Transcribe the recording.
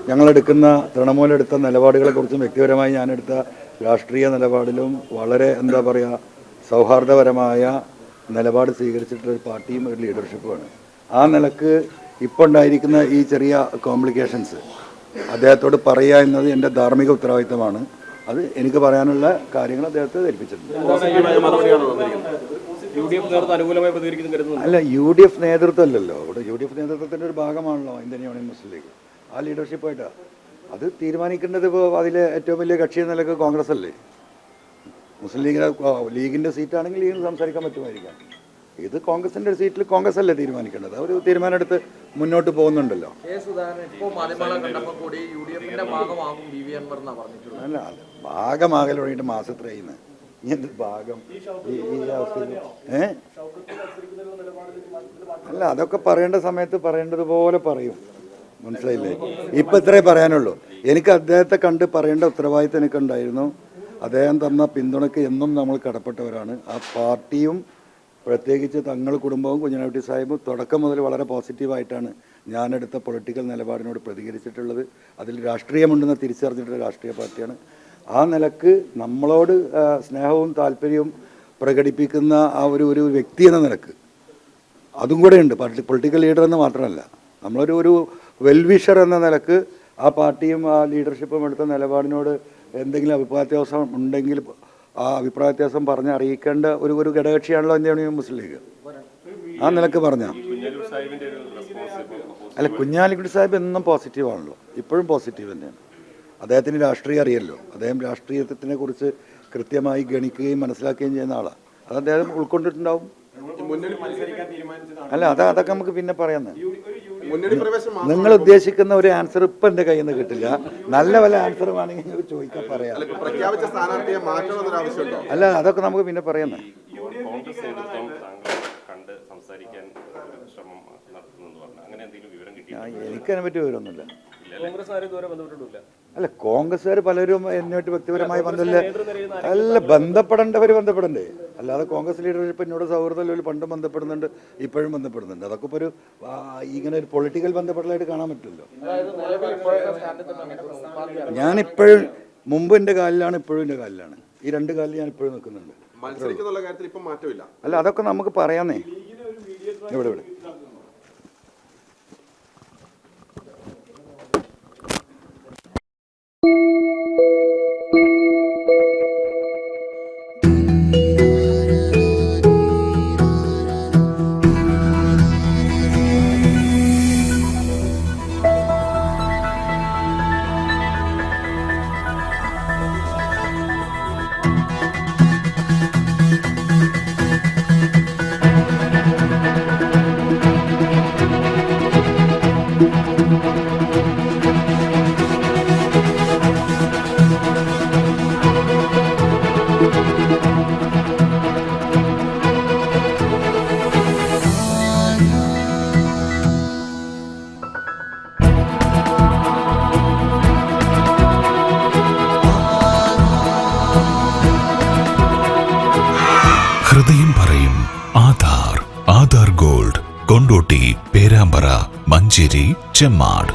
ഞങ്ങളെടുക്കുന്ന തൃണമൂലെടുത്ത നിലപാടുകളെക്കുറിച്ചും വ്യക്തിപരമായി ഞാനെടുത്ത രാഷ്ട്രീയ നിലപാടിലും വളരെ എന്താ പറയുക സൗഹാർദ്ദപരമായ നിലപാട് സ്വീകരിച്ചിട്ടുള്ള ഒരു പാർട്ടിയും ഒരു ലീഡർഷിപ്പുമാണ്. ആ നിലക്ക് ഇപ്പോൾ ഉണ്ടായിരിക്കുന്ന ഈ ചെറിയ കോംപ്ലിക്കേഷൻസ് അദ്ദേഹത്തോട് പറയുക എന്നത് എൻ്റെ ധാർമ്മിക ഉത്തരവാദിത്തമാണ്. അത് എനിക്ക് പറയാനുള്ള കാര്യങ്ങൾ അദ്ദേഹത്തെ ധരിപ്പിച്ചിട്ടുണ്ട്. അല്ല, UDF നേതൃത്വം അല്ലല്ലോ ഇവിടെ. UDF നേതൃത്വത്തിൻ്റെ ഒരു ഭാഗമാണല്ലോ ഇന്ത്യൻ യൂണിയൻ മുസ്ലിം ലീഗ്. ആ ലീഡർഷിപ്പായിട്ടാണ് അത് തീരുമാനിക്കേണ്ടത്. ഇപ്പോൾ അതിലെ ഏറ്റവും വലിയ കക്ഷി എന്ന നിലക്ക് കോൺഗ്രസ് അല്ലേ. മുസ്ലിം ലീഗിൻ്റെ സീറ്റാണെങ്കിൽ ലീഗിന് സംസാരിക്കാൻ പറ്റുമായിരിക്കാം. ഇത് കോൺഗ്രസിൻ്റെ സീറ്റിൽ കോൺഗ്രസ് അല്ലേ തീരുമാനിക്കേണ്ടത്. അവർ തീരുമാനം എടുത്ത് മുന്നോട്ട് പോകുന്നുണ്ടല്ലോ. അല്ല, ഭാഗമാകൽ തുടങ്ങിയിട്ട് മാസത്രയുന്നത് എന്ത് ഭാഗം ഈ അവസ്ഥയിൽ അല്ല, അതൊക്കെ പറയേണ്ട സമയത്ത് പറയേണ്ടതുപോലെ പറയും. മനസ്സിലായില്ലേ? ഇപ്പം ഇത്രേ പറയാനുള്ളൂ. എനിക്ക് അദ്ദേഹത്തെ കണ്ട് പറയേണ്ട ഉത്തരവാദിത്തം എനിക്കുണ്ടായിരുന്നു. അദ്ദേഹം തന്ന പിന്തുണയ്ക്ക് എന്നും നമ്മൾ കടപ്പെട്ടവരാണ്. ആ പാർട്ടിയും പ്രത്യേകിച്ച് തങ്ങൾ കുടുംബവും കുഞ്ഞാലിക്കുട്ടി സാഹിബും തുടക്കം മുതൽ വളരെ പോസിറ്റീവായിട്ടാണ് ഞാനെടുത്ത പൊളിറ്റിക്കൽ നിലപാടിനോട് പ്രതികരിച്ചിട്ടുള്ളത്. അതിൽ രാഷ്ട്രീയമുണ്ടെന്ന് തിരിച്ചറിഞ്ഞിട്ടുള്ള രാഷ്ട്രീയ പാർട്ടിയാണ്. ആ നിലക്ക് നമ്മളോട് സ്നേഹവും താല്പര്യവും പ്രകടിപ്പിക്കുന്ന ആ ഒരു വ്യക്തി എന്ന നിലക്ക് അതും കൂടെ ഉണ്ട്. പൊളിറ്റിക്കൽ ലീഡർ എന്ന് മാത്രമല്ല, നമ്മളൊരു വെൽവിഷർ എന്ന നിലക്ക് ആ പാർട്ടിയും ആ ലീഡർഷിപ്പും എടുത്ത നിലപാടിനോട് എന്തെങ്കിലും അഭിപ്രായ വ്യത്യാസം ഉണ്ടെങ്കിൽ ആ അഭിപ്രായ വ്യത്യാസം പറഞ്ഞ് അറിയിക്കേണ്ട ഒരു ഘടകകക്ഷിയാണല്ലോ ഇന്ത്യൻ യൂണിയൻ മുസ്ലിം ലീഗ്. ആ നിലക്ക് പറഞ്ഞാൽ അല്ല, കുഞ്ഞാലിക്കുട്ടി സാഹിബ് എന്നും പോസിറ്റീവാണല്ലോ, ഇപ്പോഴും പോസിറ്റീവ് തന്നെയാണ്. അദ്ദേഹത്തിന് രാഷ്ട്രീയം അറിയല്ലോ. അദ്ദേഹം രാഷ്ട്രീയത്തിനെ കുറിച്ച് കൃത്യമായി ഗണിക്കുകയും മനസ്സിലാക്കുകയും ചെയ്യുന്ന ആളാണ്. അത് അദ്ദേഹം ഉൾക്കൊണ്ടിട്ടുണ്ടാവും. അല്ല, അതൊക്കെ നമുക്ക് പിന്നെ പറയാമെന്ന്. നിങ്ങൾ ഉദ്ദേശിക്കുന്ന ഒരു ആൻസർ ഇപ്പം എൻ്റെ കയ്യിൽ നിന്ന് കിട്ടില്ല. നല്ല വല്ല ആൻസർ വേണമെങ്കിൽ നിങ്ങൾക്ക് ചോദിക്കാൻ പറയാം. അല്ല, അതൊക്കെ നമുക്ക് പിന്നെ പറയാമെന്ന്. എനിക്കതിനെ പറ്റി വിവരമൊന്നുമില്ല. അല്ല, കോൺഗ്രസ്സുകാർ പലരും എന്നുമായിട്ട് വ്യക്തിപരമായി ബന്ധമില്ല. അല്ല, ബന്ധപ്പെടേണ്ടവർ ബന്ധപ്പെടണ്ടേ. അല്ലാതെ കോൺഗ്രസ് ലീഡർഷിപ്പ് എന്നോട് സൗഹൃദം പണ്ടും ബന്ധപ്പെടുന്നുണ്ട്, ഇപ്പോഴും ബന്ധപ്പെടുന്നുണ്ട്. അതൊക്കെ ഇപ്പോൾ ഇങ്ങനെ ഒരു പൊളിറ്റിക്കൽ ബന്ധപ്പെടലായിട്ട് കാണാൻ പറ്റില്ലല്ലോ. ഞാനിപ്പോഴും മുമ്പ് എൻ്റെ കാലിലാണ്, ഇപ്പോഴും എൻ്റെ കാലിലാണ്. ഈ രണ്ട് കാലിൽ ഞാൻ ഇപ്പോഴും നിൽക്കുന്നുണ്ട്. അല്ല, അതൊക്കെ നമുക്ക് പറയാന്നേ. ഇവിടെ ഹൃദയം പറയും ആധാർ ഗോൾഡ്, കൊണ്ടോട്ടി, പേരാമ്പ്ര, മഞ്ചേരി, ചെമ്മാട്.